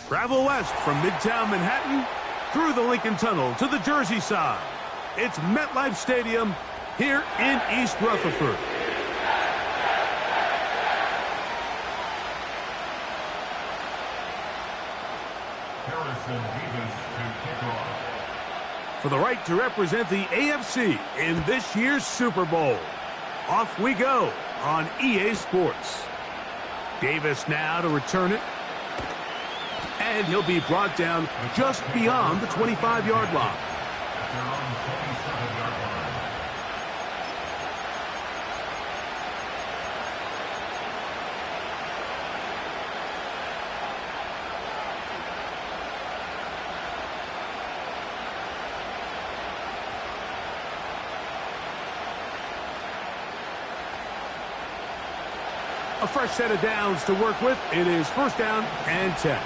Travel west from Midtown Manhattan through the Lincoln Tunnel to the Jersey side. It's MetLife Stadium here in East Rutherford. For the right to represent the AFC in this year's Super Bowl. Off we go on EA Sports. Davis now to return it. And he'll be brought down just beyond the 25-yard line. A fresh set of downs to work with. It is first down and 10.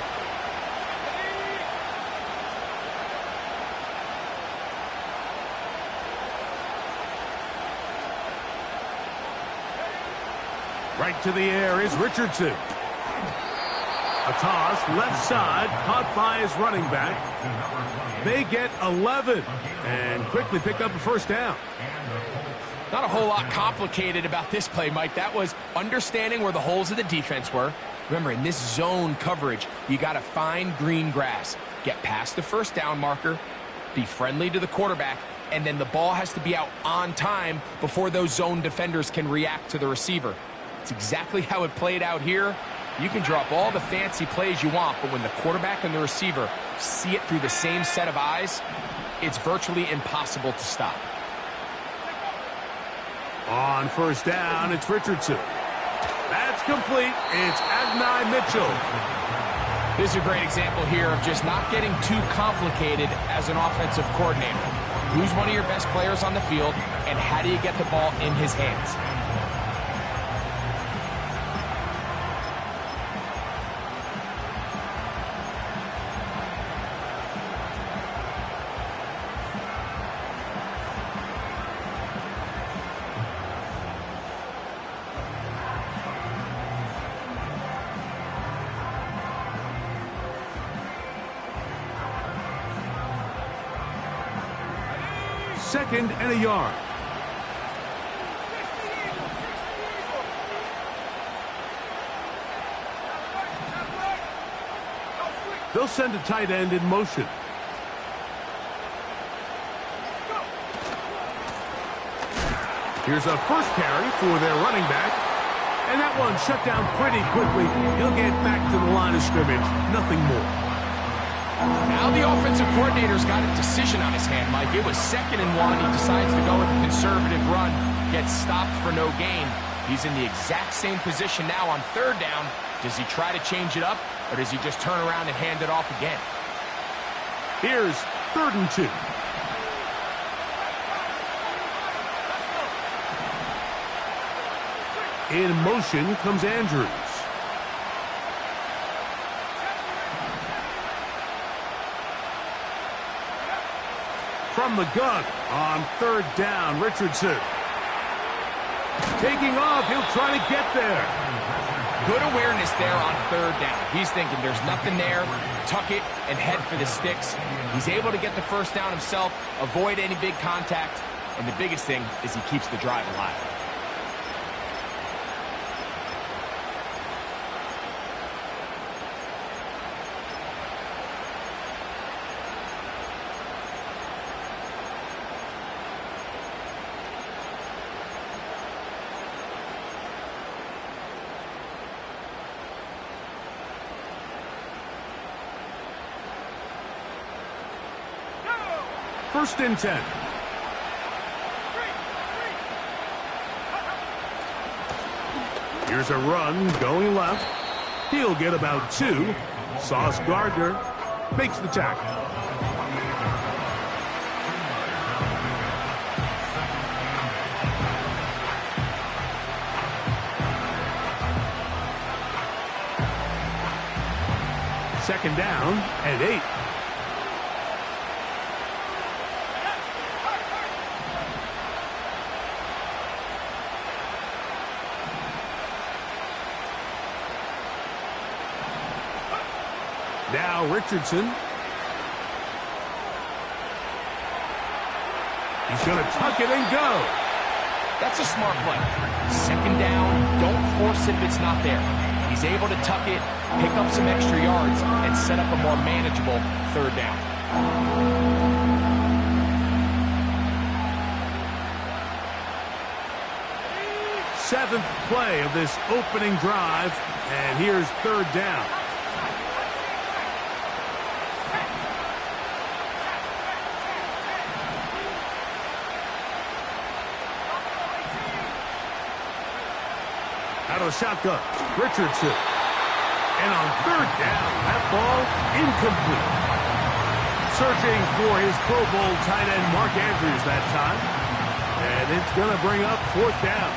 Right to the air is Richardson. A toss left side caught by his running back. They get 11 and quickly pick up a first down. Not a whole lot complicated about this play, Mike. That was understanding where the holes of the defense were. Remember, in this zone coverage, you got to find green grass. Get past the first down marker, be friendly to the quarterback, and then the ball has to be out on time before those zone defenders can react to the receiver. It's exactly how it played out here. You can drop all the fancy plays you want, but when the quarterback and the receiver see it through the same set of eyes, it's virtually impossible to stop. On first down, it's Richardson. That's complete. It's Adonai Mitchell. This is a great example here of just not getting too complicated as an offensive coordinator. Who's one of your best players on the field, and how do you get the ball in his hands? Second and a yard. They'll send a tight end in motion. Here's a first carry for their running back. And that one shut down pretty quickly. He'll get back to the line of scrimmage. Nothing more. Now the offensive coordinator's got a decision on his hand, Mike. It was 2nd and 1. He decides to go with a conservative run, gets stopped for no gain. He's in the exact same position now on 3rd down. Does he try to change it up, or does he just turn around and hand it off again? Here's 3rd and 2. In motion comes Andrews. From the gun on 3rd down, Richardson. Taking off, he'll try to get there. Good awareness there on 3rd down. He's thinking there's nothing there, tuck it and head for the sticks. He's able to get the first down himself, avoid any big contact, and the biggest thing is he keeps the drive alive. First and 10. Here's a run going left. He'll get about 2. Sauce Gardner makes the tackle. second down and 8. Now Richardson. He's going to tuck it and go. That's a smart play. Second down, don't force it if it's not there. He's able to tuck it, pick up some extra yards, and set up a more manageable third down. Seventh play of this opening drive, and here's third down. Out of the shotgun, Richardson. And on third down, that ball incomplete. Searching for his Pro Bowl tight end Mark Andrews that time. And it's going to bring up fourth down.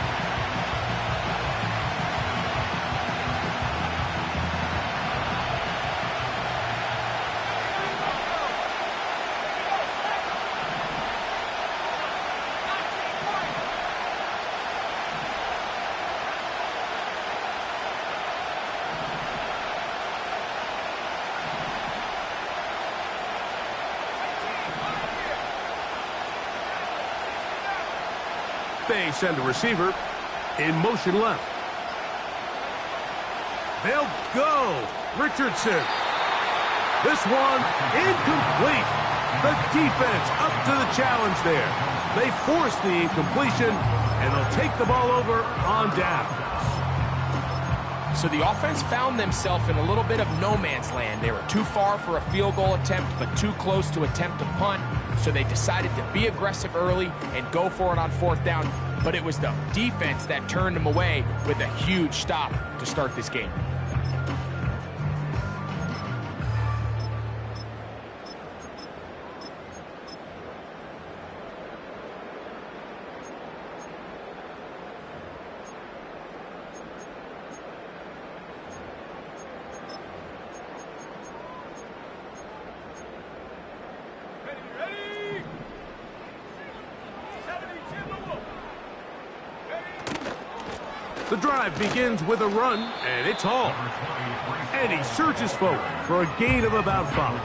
They send a receiver in motion left. They'll go. Richardson. This one incomplete. The defense up to the challenge there. They force the incompletion, and they'll take the ball over on down. So the offense found themselves in a little bit of no man's land. They were too far for a field goal attempt, but too close to attempt a punt. So they decided to be aggressive early and go for it on fourth down. But it was the defense that turned them away with a huge stop to start this game. The drive begins with a run, and it's Hall. And he surges forward for a gain of about 5.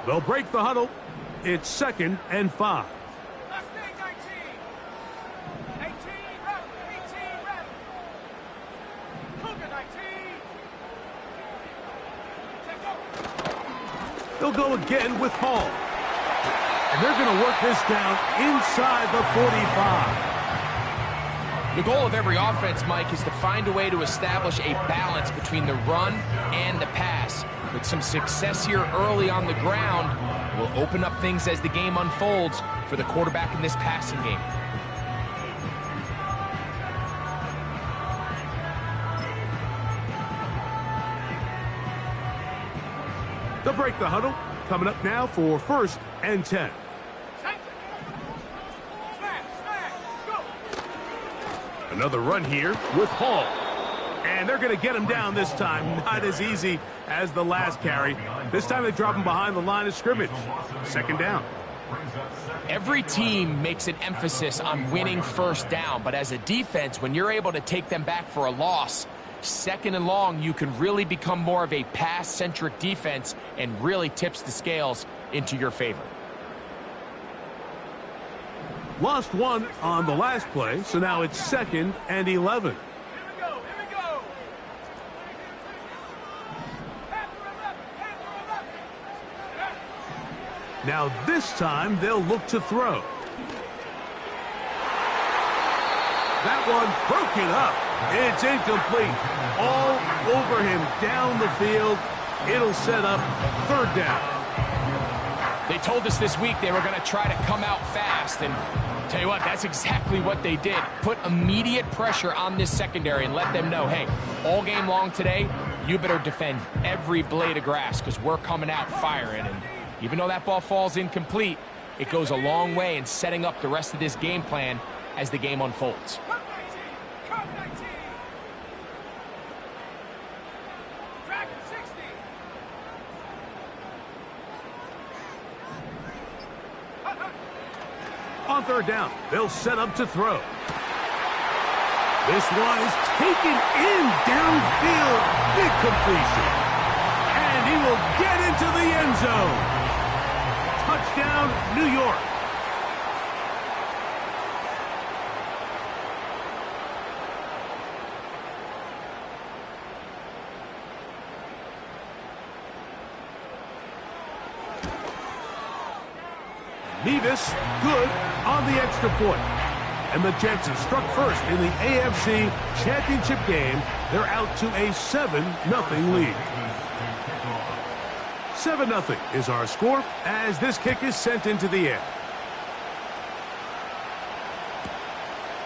They'll break the huddle. It's 2nd and 5. They'll go again with Hall. And they're going to work this down inside the 45. The goal of every offense, Mike, is to find a way to establish a balance between the run and the pass. With some success here early on the ground, will open up things as the game unfolds for the quarterback in this passing game. They'll break the huddle. Coming up now for 1st and 10. Another run here with Hall. And they're going to get him down this time. Not as easy as the last carry. This time they drop him behind the line of scrimmage. 2nd down. Every team makes an emphasis on winning first down, but as a defense, when you're able to take them back for a loss, 2nd and long, you can really become more of a pass-centric defense and really tips the scales into your favor. Lost one on the last play, so now it's 2nd and 11. Now this time they'll look to throw. That one broken up. It's incomplete. All over him down the field. It'll set up 3rd down. They told us this week they were going to try to come out fast, and tell you what, that's exactly what they did. Put immediate pressure on this secondary and let them know, hey, all game long today, you better defend every blade of grass because we're coming out firing. And even though that ball falls incomplete, it goes a long way in setting up the rest of this game plan as the game unfolds. On third down, they'll set up to throw. This one is taken in downfield. Big completion. And he will get into the end zone. Touchdown, New York. Mevis, good on the extra point. And the Jets have struck first in the AFC Championship game. They're out to a 7-0 lead. 7-0 is our score as this kick is sent into the air.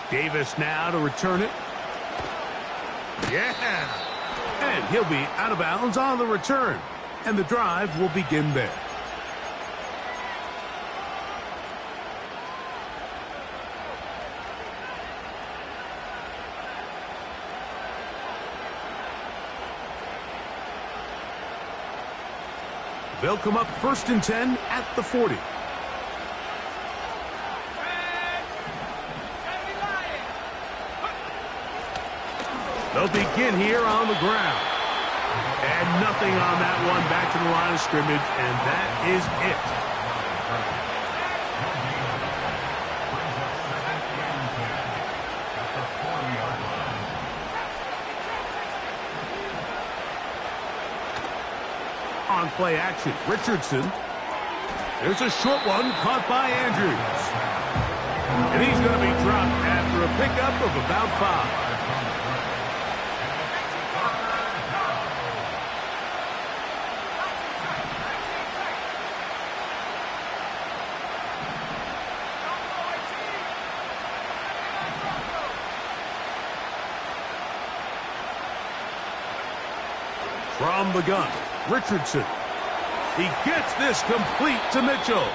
Davis now to return it. Yeah! And he'll be out of bounds on the return. And the drive will begin there. They'll come up 1st and 10 at the 40. They'll begin here on the ground. And nothing on that one, back to the line of scrimmage, and that is it. On play action, Richardson. There's a short one caught by Andrews. And he's going to be dropped after a pickup of about 5. From the gun, Richardson. He gets this complete to Mitchell.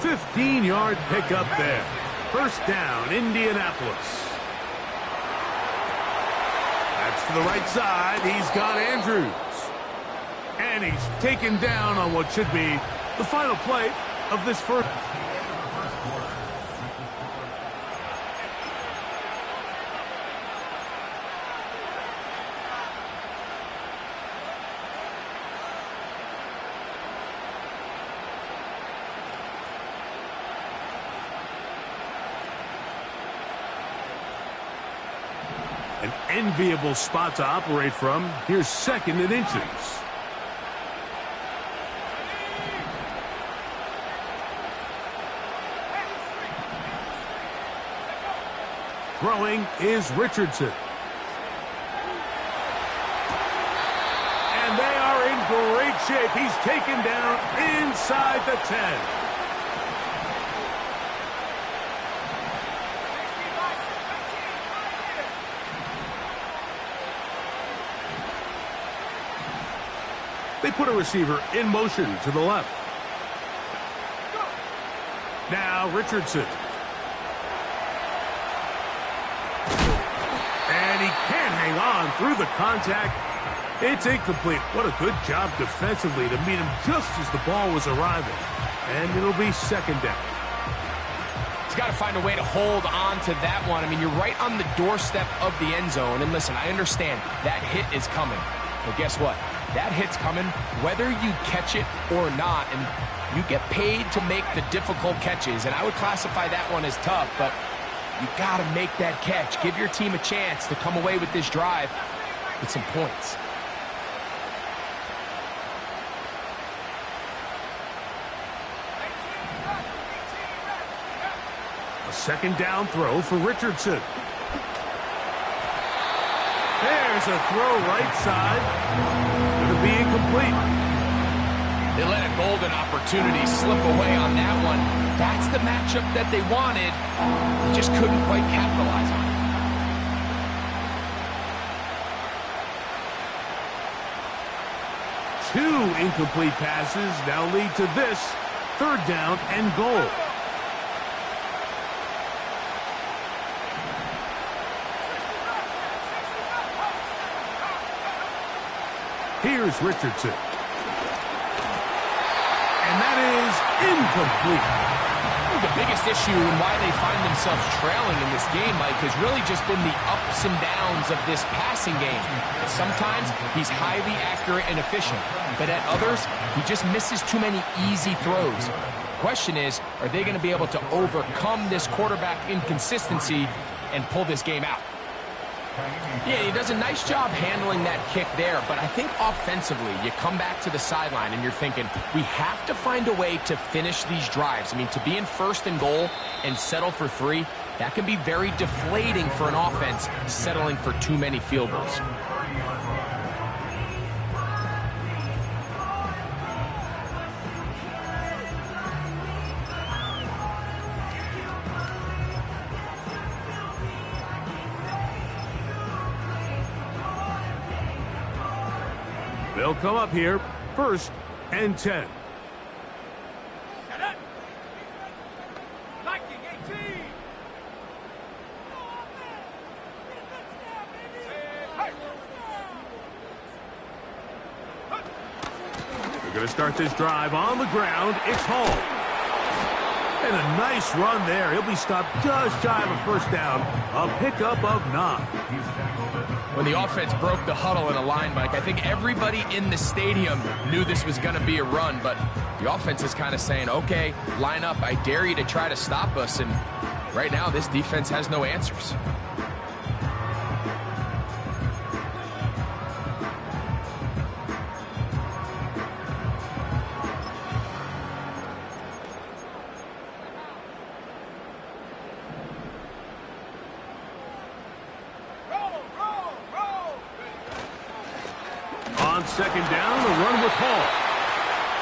15-yard pickup there. 1st down, Indianapolis. That's to the right side. He's got Andrews. And he's taken down on what should be the final play of this first. An enviable spot to operate from. Here's 2nd and inches. Throwing is Richardson. And they are in great shape. He's taken down inside the 10. They put a receiver in motion to the left. Now Richardson. And he can't hang on through the contact. It's incomplete. What a good job defensively to meet him just as the ball was arriving. And it'll be 2nd down. He's got to find a way to hold on to that one. I mean, you're right on the doorstep of the end zone. And listen, I understand that hit is coming. But guess what? That hit's coming whether you catch it or not, and you get paid to make the difficult catches, and I would classify that one as tough, but you got to make that catch. Give your team a chance to come away with this drive with some points. A 2nd down throw for Richardson. There's a throw right side. It's going to be incomplete. They let a golden opportunity slip away on that one. That's the matchup that they wanted. They just couldn't quite capitalize on it. Two incomplete passes now lead to this 3rd down and goal. Here's Richardson. And that is incomplete. The biggest issue and why they find themselves trailing in this game, Mike, has really just been the ups and downs of this passing game. Sometimes he's highly accurate and efficient, but at others, he just misses too many easy throws. The question is, are they going to be able to overcome this quarterback inconsistency and pull this game out? Yeah, he does a nice job handling that kick there, but I think offensively, you come back to the sideline and you're thinking, we have to find a way to finish these drives. I mean, to be in 1st and goal and settle for 3, that can be very deflating for an offense settling for too many field goals. They'll come up here, 1st and 10. They're going to start this drive on the ground. It's Hall. And a nice run there. He'll be stopped just shy of a 1st down. A pickup of 9. When the offense broke the huddle in a line, Mike, I think everybody in the stadium knew this was going to be a run, but the offense is kind of saying, okay, line up. I dare you to try to stop us, and right now this defense has no answers. On 2nd down, a run with Hall.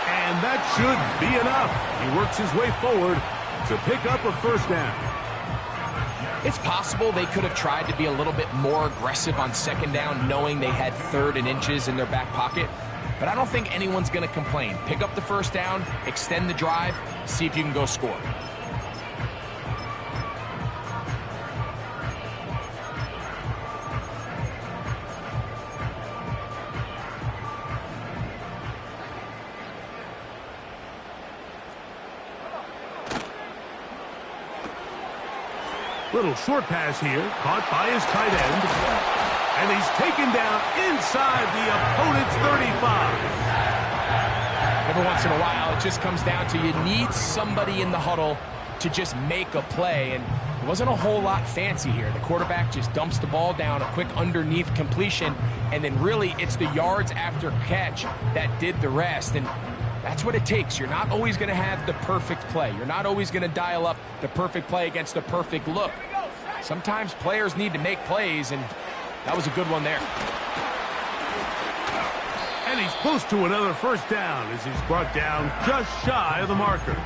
And that should be enough. He works his way forward to pick up a 1st down. It's possible they could have tried to be a little bit more aggressive on 2nd down, knowing they had 3rd and inches in their back pocket. But I don't think anyone's going to complain. Pick up the 1st down, extend the drive, see if you can go score. Little short pass here, caught by his tight end. And he's taken down inside the opponent's 35. Every once in a while, it just comes down to you need somebody in the huddle to just make a play. And it wasn't a whole lot fancy here. The quarterback just dumps the ball down, a quick underneath completion, and then really it's the yards after catch that did the rest. And that's what it takes. You're not always going to have the perfect play. You're not always going to dial up the perfect play against the perfect look. Sometimes players need to make plays, and that was a good one there. And he's close to another 1st down as he's brought down just shy of the marker.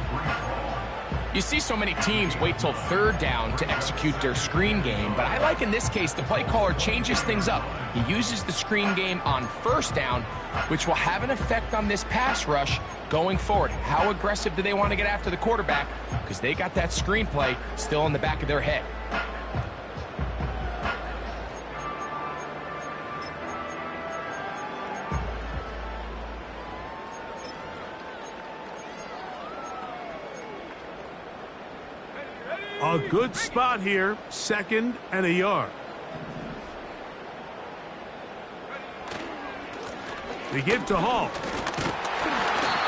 You see so many teams wait till 3rd down to execute their screen game, but I like in this case the play caller changes things up. He uses the screen game on 1st down, which will have an effect on this pass rush going forward. How aggressive do they want to get after the quarterback? Because they got that screen play still in the back of their head. A good spot here, 2nd and a yard. They give to Hall.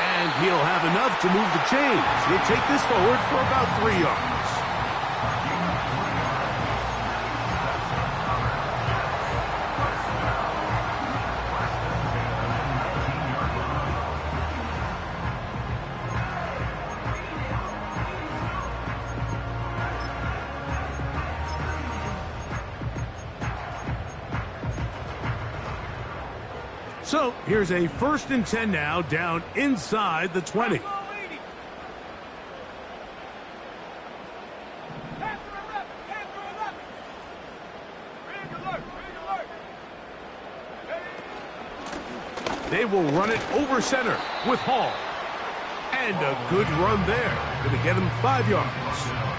And he'll have enough to move the chains. He'll take this forward for about 3 yards. So here's a 1st and 10 now, down inside the 20. They will run it over center with Hall. And a good run there. Going to get him 5 yards.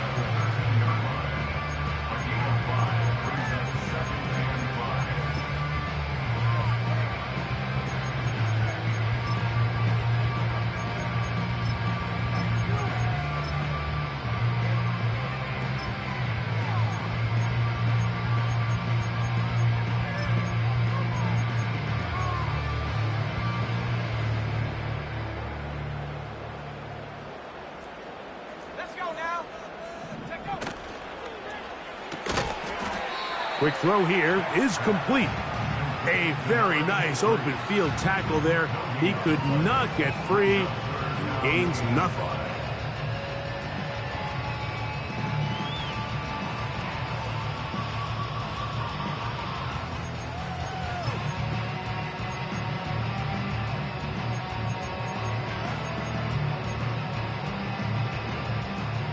Quick throw here is complete. A very nice open field tackle there. He could not get free. Gains nothing.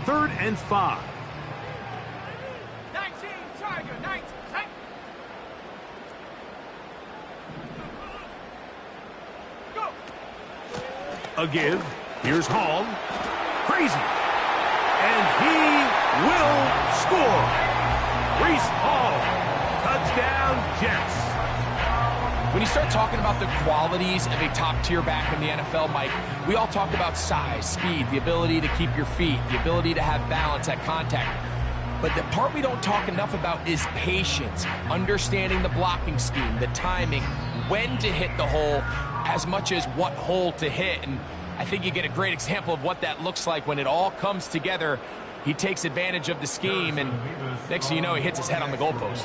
Third and 5. A give. Here's Hall. Crazy. And he will score. Reese Hall. Touchdown, Jets. When you start talking about the qualities of a top-tier back in the NFL, Mike, we all talk about size, speed, the ability to keep your feet, the ability to have balance at contact. But the part we don't talk enough about is patience, understanding the blocking scheme, the timing, when to hit the hole, as much as what hole to hit. And I think you get a great example of what that looks like when it all comes together. He takes advantage of the scheme, and next thing you know, he hits his head on the goalpost.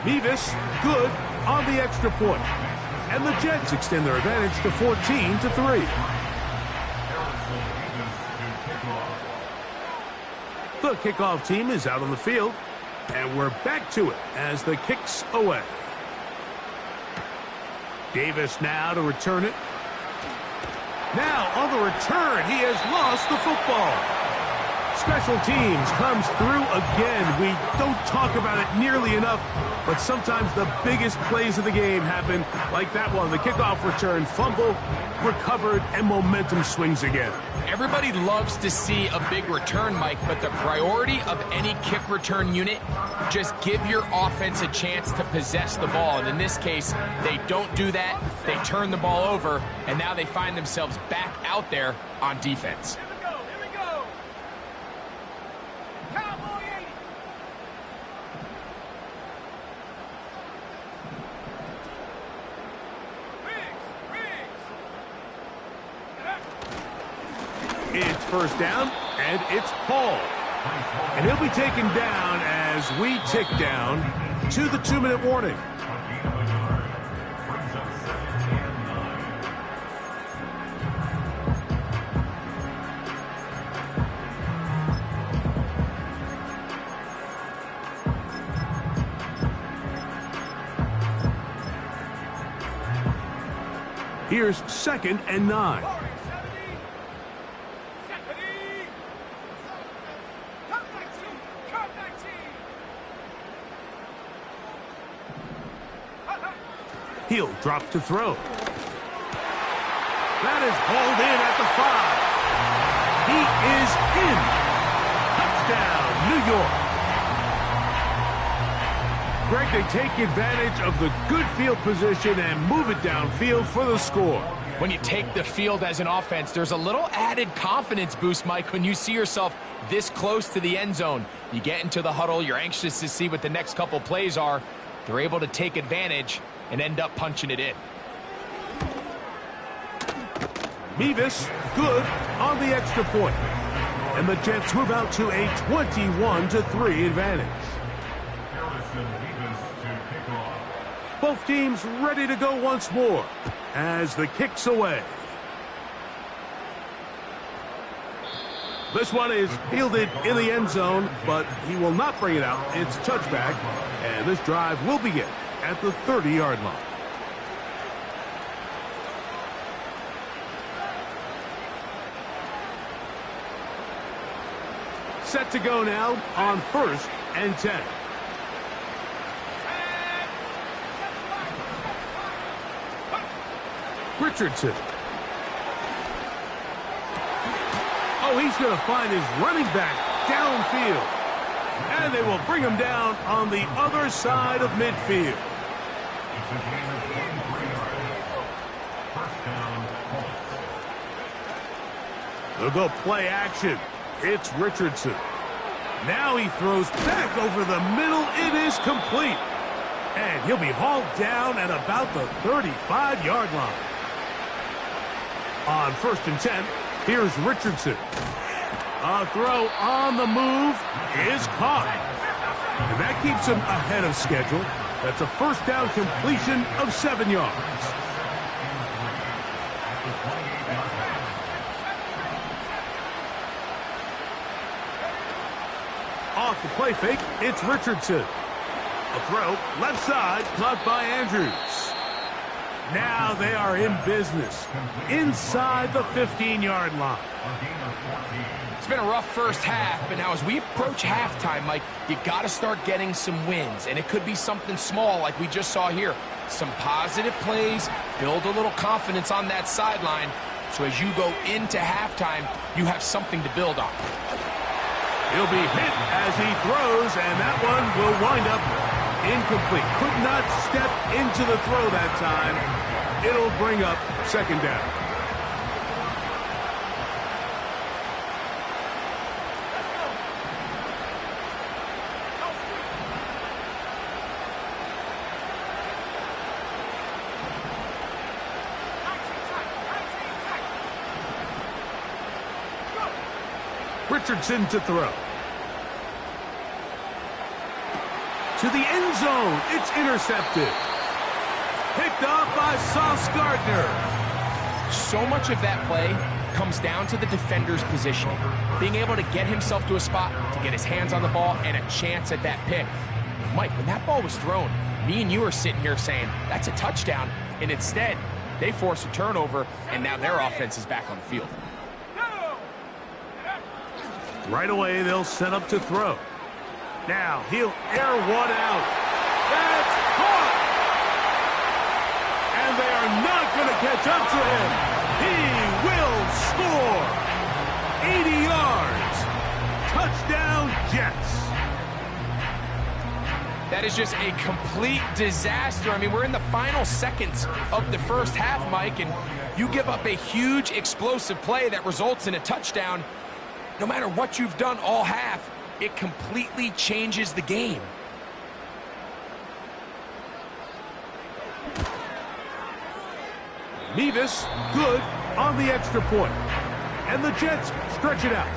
Mevis, good on the extra point. And the Jets extend their advantage to 14-3. The kickoff team is out on the field, and we're back to it as the kick's away. Davis now to return it. Now on the return, he has lost the football. Special teams comes through again. We don't talk about it nearly enough, but sometimes the biggest plays of the game happen like that one. The kickoff return, fumble, recovered, and momentum swings again. Everybody loves to see a big return, Mike, but the priority of any kick return unit, just give your offense a chance to possess the ball. And in this case, they don't do that. They turn the ball over, and now they find themselves back out there on defense. It's first down, and it's Hall. And he'll be taken down as we tick down to the 2-minute warning. Here's 2nd and 9. He'll drop to throw. That is hauled in at the 5. He is in. Touchdown, New York. Greg, they take advantage of the good field position and move it downfield for the score. When you take the field as an offense, there's a little added confidence boost, Mike, when you see yourself this close to the end zone. You get into the huddle, you're anxious to see what the next couple plays are. They're able to take advantage and end up punching it in. Mevis, good on the extra point. And the Jets move out to a 21-3 advantage. Both teams ready to go once more as the kick's away. This one is fielded in the end zone, but he will not bring it out. It's a touchback, and this drive will begin at the 30-yard line. Set to go now on 1st and 10. Richardson. Oh, he's going to find his running back downfield. And they will bring him down on the other side of midfield. They'll go play action. It's Richardson. Now he throws back over the middle. It is complete. And he'll be hauled down at about the 35-yard line. On 1st and 10, here's Richardson. A throw on the move is caught. And that keeps him ahead of schedule. That's a first down completion of 7 yards. Off the play fake, it's Richardson. A throw, left side, caught by Andrews. Now they are in business, inside the 15-yard line. It's been a rough first half, but now as we approach halftime, Mike, you got to start getting some wins, and it could be something small like we just saw here. Some positive plays, build a little confidence on that sideline, so as you go into halftime, you have something to build on. He'll be hit as he throws, and that one will wind up incomplete. Could not step into the throw that time. It'll bring up 2nd down. Richardson to throw. To the end zone. It's intercepted. Picked off by Sauce Gardner. So much of that play comes down to the defender's positioning. Being able to get himself to a spot, to get his hands on the ball, and a chance at that pick. Mike, when that ball was thrown, me and you are sitting here saying, that's a touchdown. And instead, they force a turnover, and now their offense is back on the field. Right away, they'll set up to throw. Now, he'll air one out. That's caught! And they are not going to catch up to him. He will score. 80 yards. Touchdown, Jets. That is just a complete disaster. I mean, we're in the final seconds of the first half, Mike, and you give up a huge explosive play that results in a touchdown. No matter what you've done all half, it completely changes the game. Mevis, good on the extra point. And the Jets stretch it out,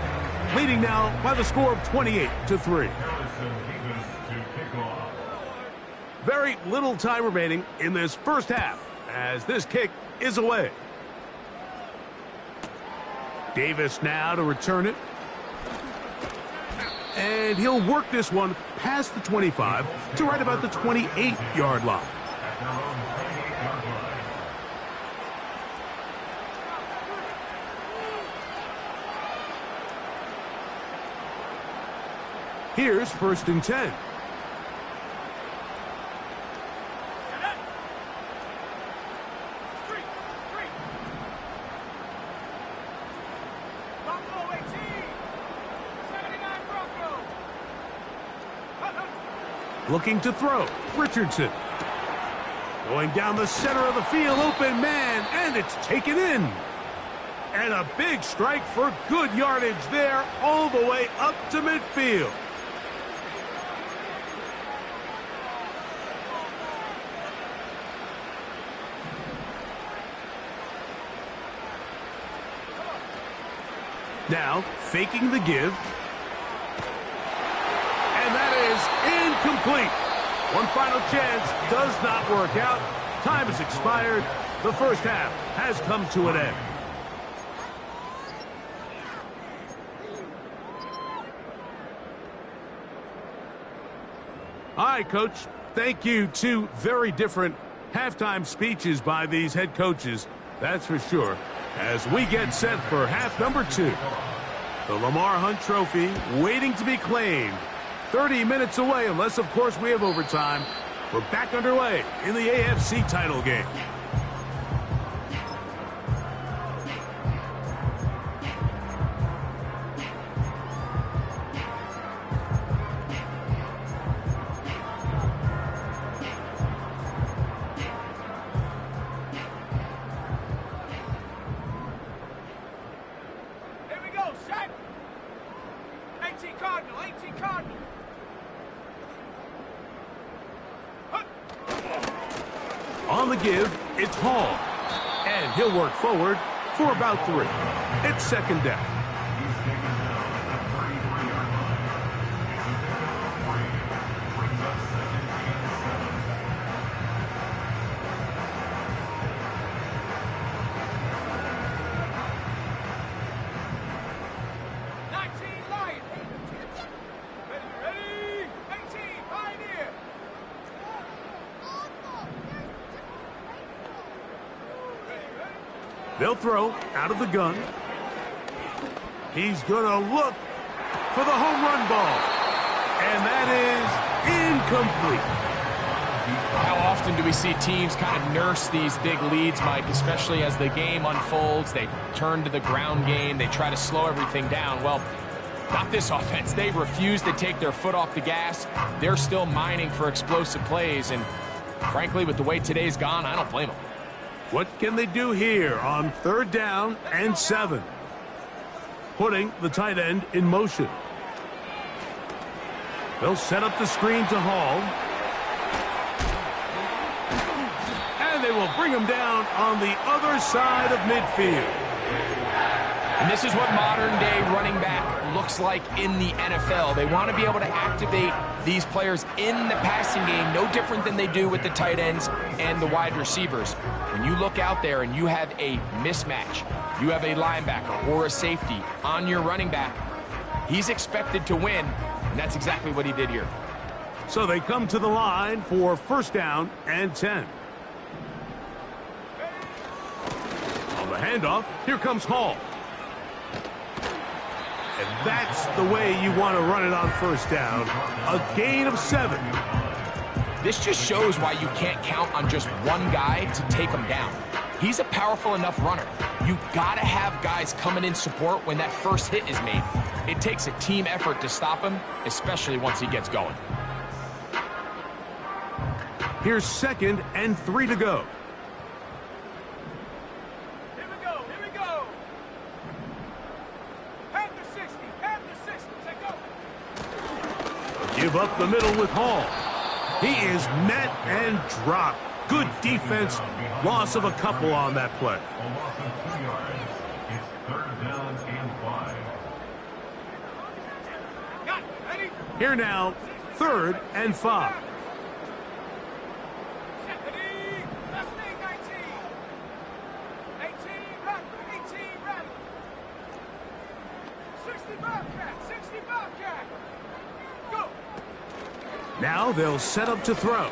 leading now by the score of 28-3. Very little time remaining in this first half as this kick is away. Davis now to return it. And he'll work this one past the 25 to right about the 28-yard line. Here's 1st and 10. Looking to throw, Richardson. Going down the center of the field, open man, and it's taken in. And a big strike for good yardage there, all the way up to midfield. Now, faking the give. And that is incomplete. One final chance does not work out. Time has expired. The first half has come to an end. All right, Coach. Thank you. Two very different halftime speeches by these head coaches, that's for sure, as we get set for half number 2. The Lamar Hunt Trophy waiting to be claimed. 30 minutes away, unless, of course, we have overtime. We're back underway in the AFC title game. On the give, it's Hall. And he'll work forward for about 3. It's second down. They'll throw out of the gun. He's going to look for the home run ball. And that is incomplete. How often do we see teams kind of nurse these big leads, Mike, especially as the game unfolds? They turn to the ground game. They try to slow everything down. Well, not this offense. They refuse to take their foot off the gas. They're still mining for explosive plays. And frankly, with the way today's gone, I don't blame them. What can they do here on 3rd down and 7? Putting the tight end in motion. They'll set up the screen to Hall. And they will bring him down on the other side of midfield. And this is what modern-day running back looks like in the NFL. They want to be able to activate these players in the passing game, no different than they do with the tight ends and the wide receivers. When you look out there and you have a mismatch, you have a linebacker or a safety on your running back, he's expected to win, and that's exactly what he did here. So they come to the line for 1st down and 10. On the handoff, here comes Hall. And that's the way you want to run it on 1st down. A gain of 7. This just shows why you can't count on just one guy to take him down. He's a powerful enough runner. You got to have guys coming in support when that first hit is made. It takes a team effort to stop him, especially once he gets going. Here's 2nd and 3 to go. Give up the middle with Hall. He is met and dropped. Good defense. Loss of a couple on that play. Here now, 3rd and 5. Now they'll set up to throw.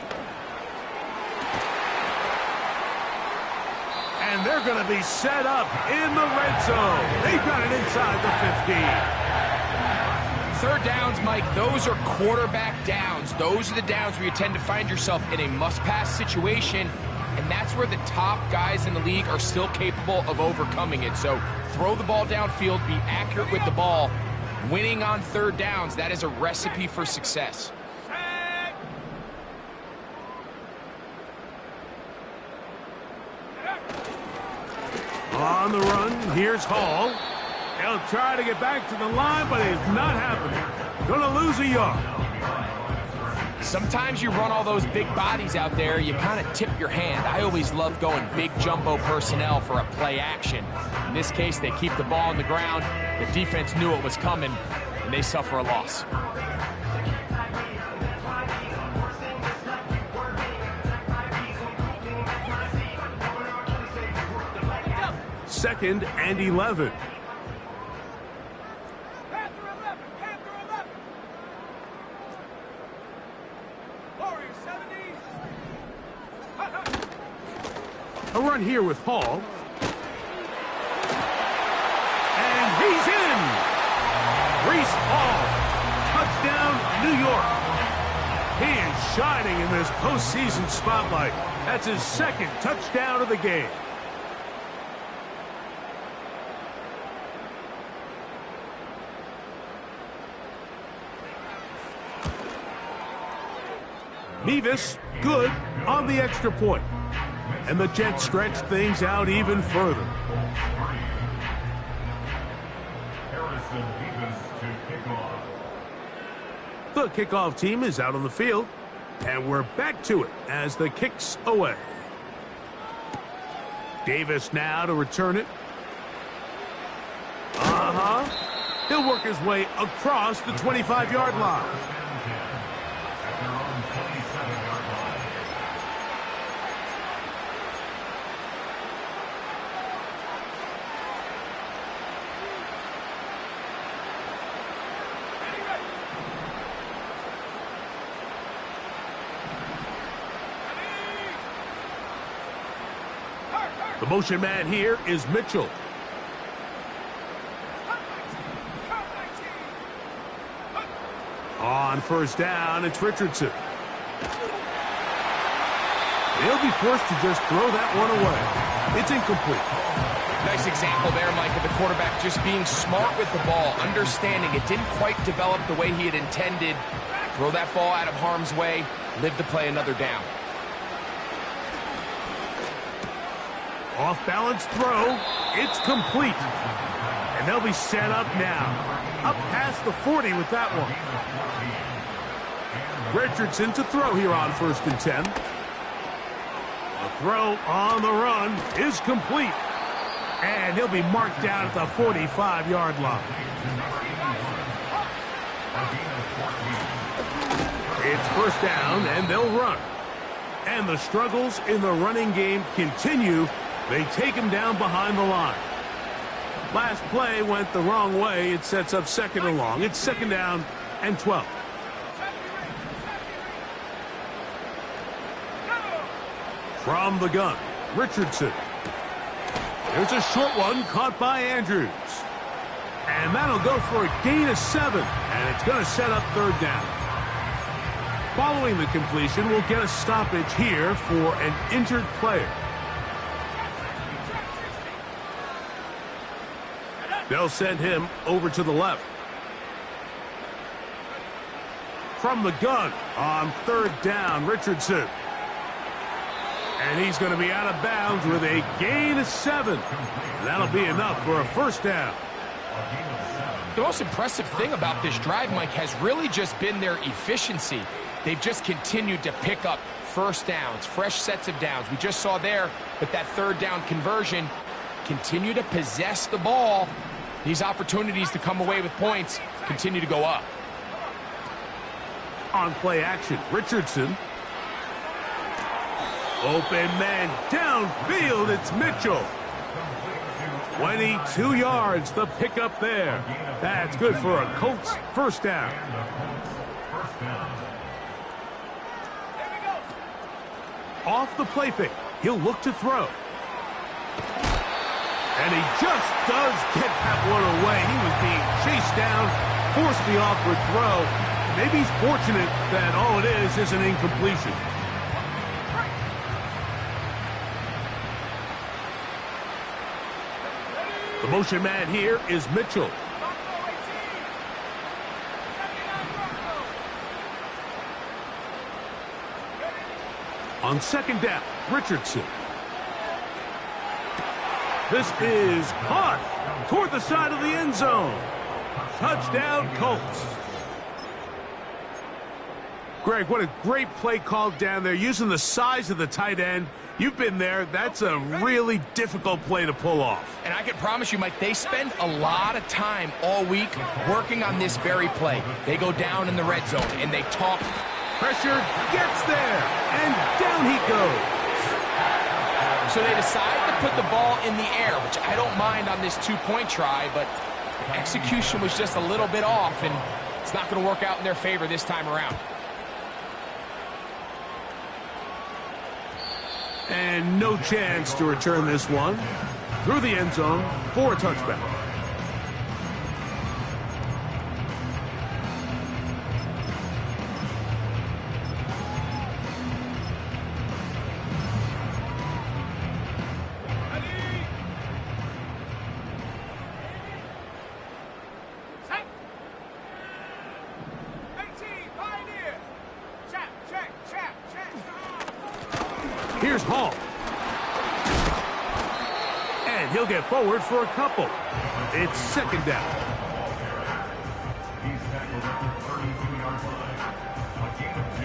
And they're going to be set up in the red zone. They've got it inside the 15. 3rd downs, Mike, those are quarterback downs. Those are the downs where you tend to find yourself in a must-pass situation, and that's where the top guys in the league are still capable of overcoming it. So throw the ball downfield, be accurate with the ball. Winning on 3rd downs, that is a recipe for success. On the run, here's Hall. He'll try to get back to the line, but it's not happening. Gonna lose a yard. Sometimes you run all those big bodies out there, you kind of tip your hand. I always love going big jumbo personnel for a play action. In this case, they keep the ball on the ground. The defense knew it was coming, and they suffer a loss. 2nd and 11. A run here with Hall. And he's in! Reese Hall, touchdown, New York. He is shining in this postseason spotlight. That's his second touchdown of the game. Mevis, good on the extra point. And the Jets stretch things out even further. The kickoff team is out on the field. And we're back to it as the kick's away. Davis now to return it. He'll work his way across the 25-yard line. The motion man here is Mitchell. On first down, it's Richardson. He'll be forced to just throw that one away. It's incomplete. Nice example there, Mike, of the quarterback just being smart with the ball, understanding it didn't quite develop the way he had intended. Throw that ball out of harm's way, live to play another down. Off-balance throw. It's complete. And they'll be set up now. Up past the 40 with that one. Richardson to throw here on 1st and 10. The throw on the run is complete. And he'll be marked down at the 45-yard line. It's first down, and they'll run. And the struggles in the running game continue. They take him down behind the line. Last play went the wrong way. It sets up 2nd and long. It's 2nd down and 12. From the gun, Richardson. There's a short one caught by Andrews. And that'll go for a gain of 7. And it's going to set up 3rd down. Following the completion, we'll get a stoppage here for an injured player. They'll send him over to the left. From the gun on 3rd down, Richardson. And he's going to be out of bounds with a gain of 7. That'll be enough for a 1st down. The most impressive thing about this drive, Mike, has really just been their efficiency. They've just continued to pick up 1st downs, fresh sets of downs. We just saw there, but that 3rd down conversion, continue to possess the ball. These opportunities to come away with points continue to go up. On play action, Richardson. Open man downfield, it's Mitchell. 22 yards, the pickup there. That's good for a Colts 1st down. Off the play fake, he'll look to throw. And he just does get that one away. He was being chased down, forced the awkward throw. Maybe he's fortunate that all it is an incompletion. The motion man here is Mitchell. On 2nd down, Richardson. This is caught toward the side of the end zone. Touchdown, Colts. Greg, what a great play called down there, using the size of the tight end. You've been there. That's a really difficult play to pull off. And I can promise you, Mike, they spend a lot of time all week working on this very play. They go down in the red zone, and they talk. Pressure gets there, and down he goes. So they decide to put the ball in the air, which I don't mind on this 2-point try, but the execution was just a little bit off, and it's not going to work out in their favor this time around. And no chance to return this one through the end zone for a touchback. Here's Hall. And he'll get forward for a couple. It's second down. He's tackled at the 32-yard line. A gain of 2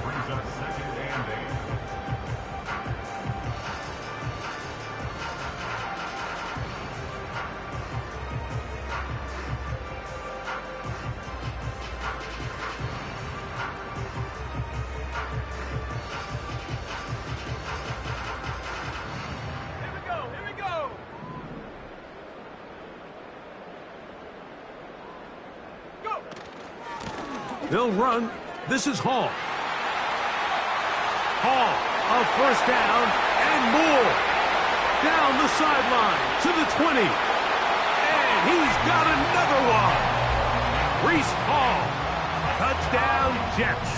brings up second and 8. They'll run. This is Hall. Hall, a first down and more. Down the sideline to the 20. And he's got another one. Reese Hall. Touchdown, Jets.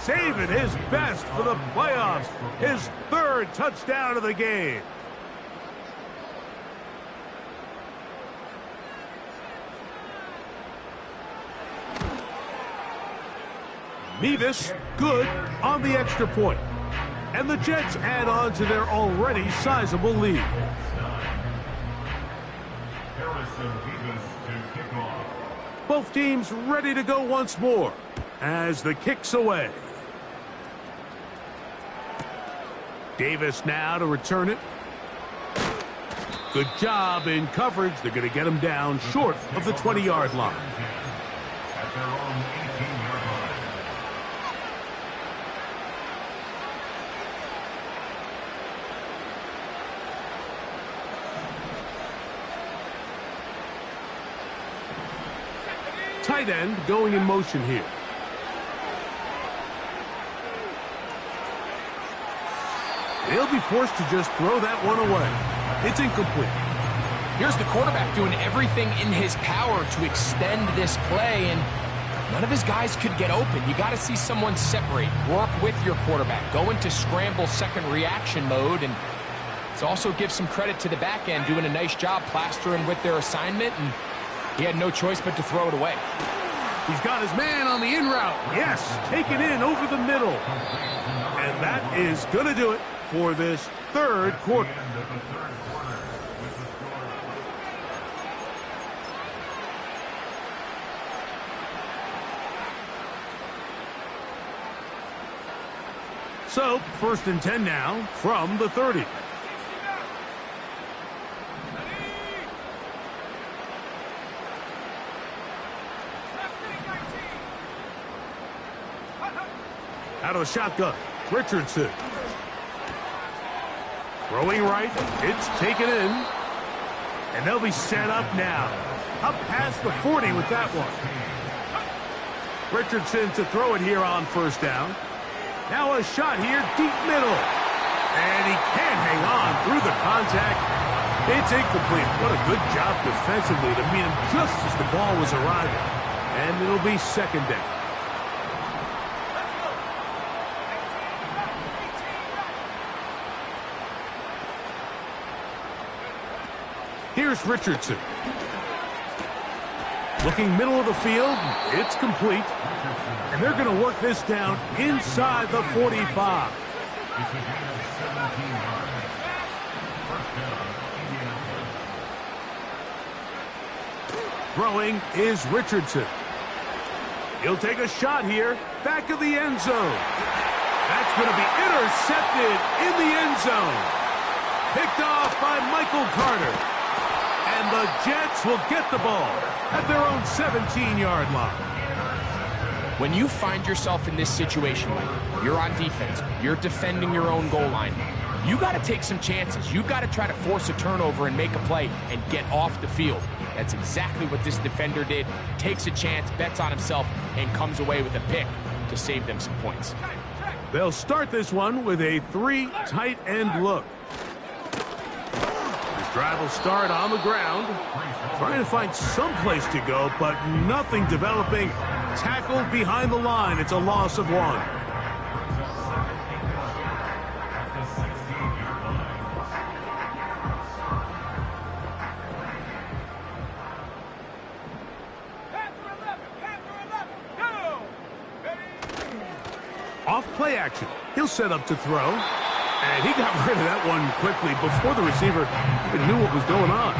Saving his best for the playoffs. His third touchdown of the game. Mevis, good on the extra point. And the Jets add on to their already sizable lead. Both teams ready to go once more as the kick's away. Davis now to return it. Good job in coverage. They're going to get him down short of the 20-yard line. At their own 18-yard line. Tight end going in motion here. They'll be forced to just throw that one away. It's incomplete. Here's the quarterback doing everything in his power to extend this play, and none of his guys could get open. You got to see someone separate, work with your quarterback, go into scramble second reaction mode, and it's also give some credit to the back end doing a nice job plastering with their assignment, and he had no choice but to throw it away. He's got his man on the in route. Yes, taken in over the middle. And that is going to do it for this third quarter. So, first and 10 now from the 30. Out of the shotgun, Richardson. Throwing right, it's taken in. And they'll be set up now. Up past the 40 with that one. Richardson to throw it here on first down. Now a shot here, deep middle. And he can't hang on through the contact. It's incomplete. What a good job defensively to meet him just as the ball was arriving. And it'll be second down. Here's Richardson. Looking middle of the field, it's complete. And they're going to work this down inside the 45. Throwing is Richardson. He'll take a shot here, back of the end zone. That's going to be intercepted in the end zone. Picked off by Michael Carter. And the Jets will get the ball at their own 17-yard line. When you find yourself in this situation, Mike, you're on defense, you're defending your own goal line, you got to take some chances. You've got to try to force a turnover and make a play and get off the field. That's exactly what this defender did. Takes a chance, bets on himself, and comes away with a pick to save them some points. They'll start this one with a 3 tight end look. This drive will start on the ground. Trying to find some place to go, but nothing developing. Tackled behind the line. It's a loss of 1. Off play action. He'll set up to throw. And he got rid of that one quickly before the receiver even knew what was going on.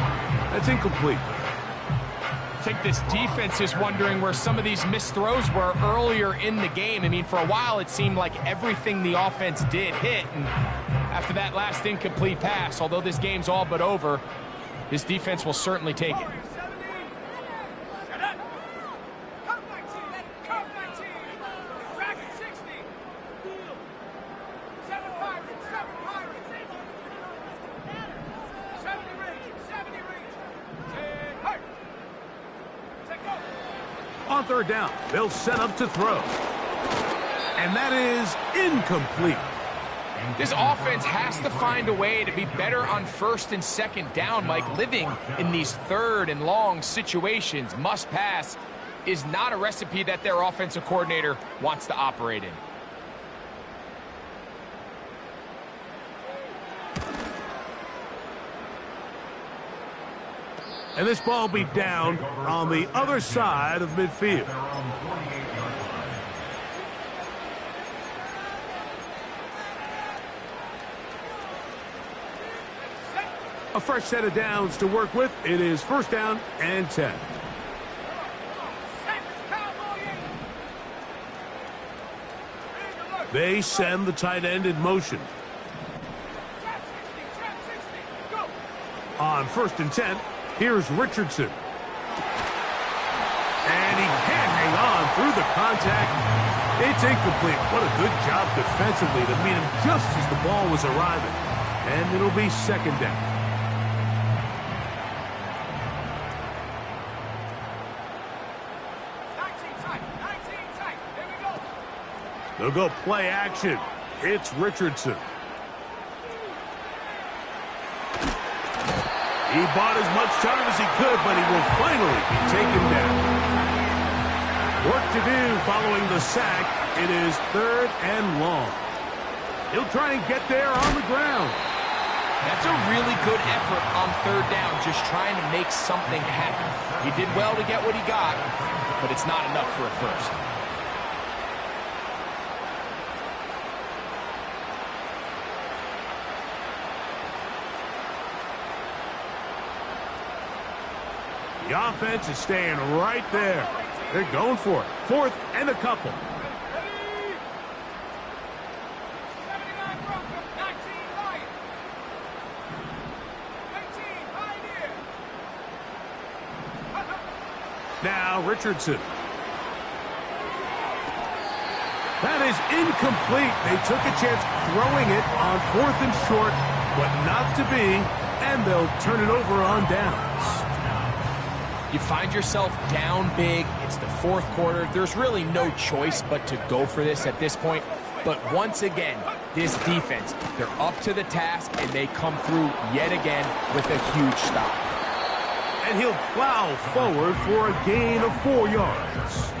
That's incomplete. I think this defense is wondering where some of these missed throws were earlier in the game. I mean, for a while, it seemed like everything the offense did hit. And after that last incomplete pass, although this game's all but over, this defense will certainly take it. On third down, they'll set up to throw. And that is incomplete. This offense has to find a way to be better on first and second down, Mike. Living in these third and long situations, must pass, is not a recipe that their offensive coordinator wants to operate in. And this ball will be down on the other side of midfield. A fresh set of downs to work with. It is first down and 10. They send the tight end in motion. On first and 10, here's Richardson. And he can't hang on through the contact. It's incomplete. What a good job defensively to meet him just as the ball was arriving. And it'll be second down. They'll go play action. It's Richardson. He bought as much time as he could, but he will finally be taken down. Work to do following the sack. It is third and long. He'll try and get there on the ground. That's a really good effort on third down, just trying to make something happen. He did well to get what he got, but it's not enough for a first. The offense is staying right there. They're going for it. Fourth and a couple. Now Richardson. That is incomplete. They took a chance throwing it on fourth and short, but not to be, and they'll turn it over on downs. You find yourself down big. It's the fourth quarter. There's really no choice but to go for this at this point. But once again, this defense, they're up to the task, and they come through yet again with a huge stop. And he'll plow forward for a gain of 4 yards.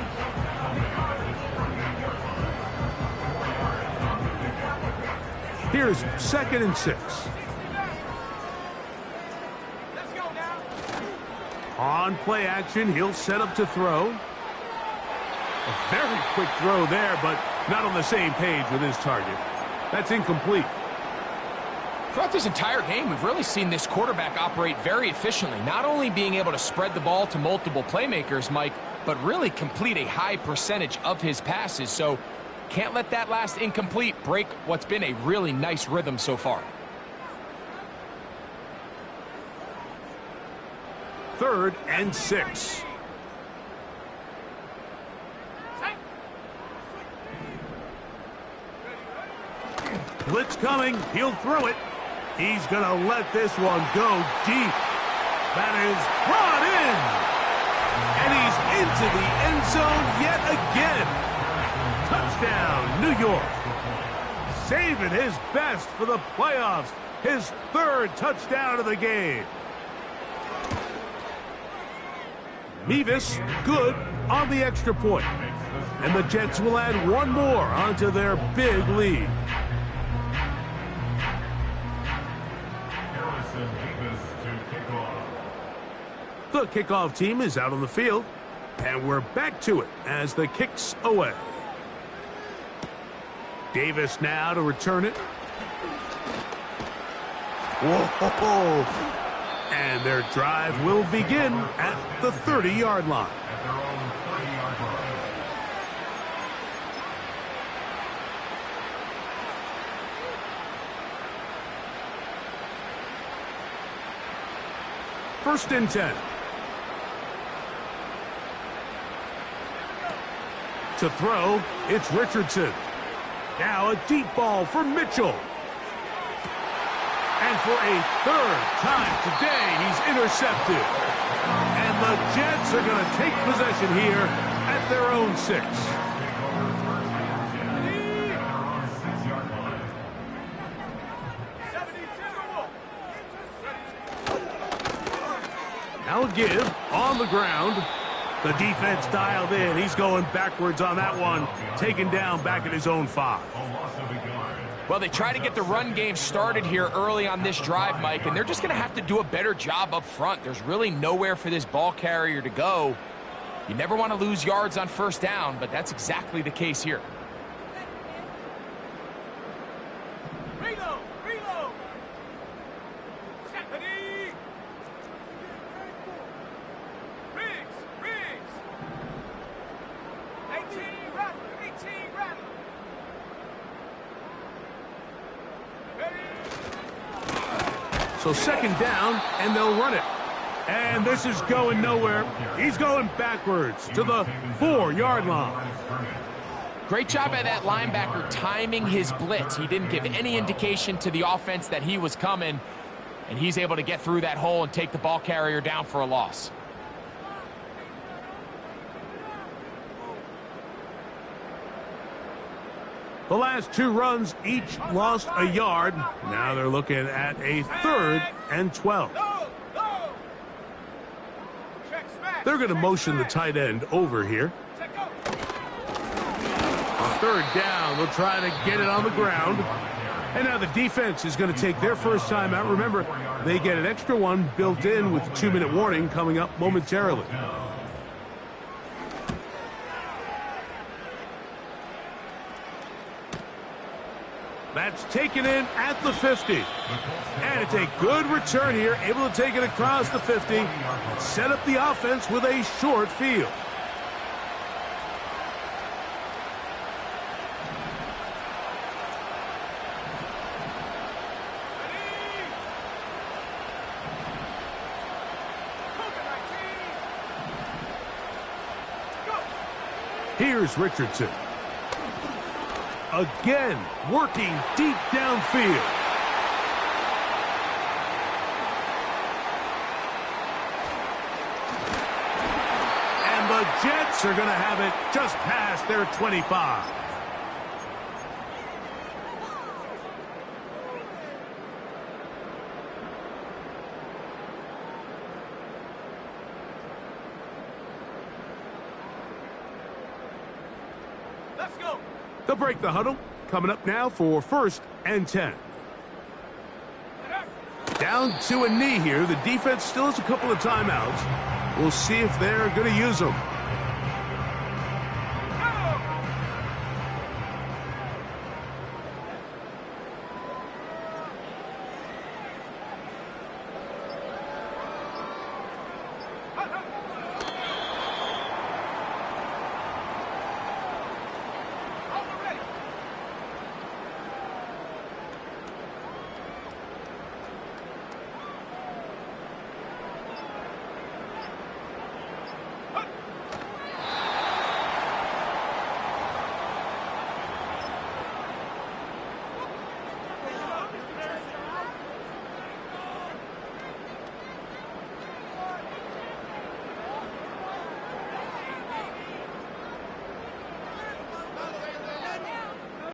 Here's second and 6. On play action, he'll set up to throw. A very quick throw there, but not on the same page with his target. That's incomplete. Throughout this entire game, we've really seen this quarterback operate very efficiently, not only being able to spread the ball to multiple playmakers, Mike, but really complete a high percentage of his passes. So can't let that last incomplete break what's been a really nice rhythm so far. Third and 6. Blitz coming. He'll throw it. He's going to let this one go deep. That is brought in. And he's into the end zone yet again. Touchdown, New York. Saving his best for the playoffs. His third touchdown of the game. Mevis, good on the extra point. And the Jets will add one more onto their big lead. The kickoff team is out on the field. And we're back to it as the kick's away. Davis now to return it. Whoa! And their drive will begin at the 30-yard line. At their own 30-yard line. First and 10. To throw, it's Richardson. Now a deep ball for Mitchell. And for a third time today, he's intercepted. And the Jets are going to take possession here at their own 6. Now a give on the ground. The defense dialed in. He's going backwards on that one. Taken down back at his own 5. Well, they try to get the run game started here early on this drive, Mike, and they're just going to have to do a better job up front. There's really nowhere for this ball carrier to go. You never want to lose yards on first down, but that's exactly the case here. Reload! Reload! Riggs! Riggs! 18 Rattler! 18 Rattler! So second down, and they'll run it. And this is going nowhere. He's going backwards to the 4-yard line. Great job by that linebacker timing his blitz. He didn't give any indication to the offense that he was coming, and he's able to get through that hole and take the ball carrier down for a loss. The last 2 runs each lost a yard. Now they're looking at a 3rd and 12. They're going to motion the tight end over here. A 3rd down. They'll try to get it on the ground. And now the defense is going to take their first time out. Remember, they get an extra one built in with a 2-minute warning coming up momentarily. That's taken in at the 50. And it's a good return here, able to take it across the 50 and set up the offense with a short field. Here's Richardson. Again, working deep downfield. And the Jets are going to have it just past their 25. Let's go! They'll break the huddle. Coming up now for 1st and 10. Down to a knee here. The defense still has a couple of timeouts. We'll see if they're going to use them.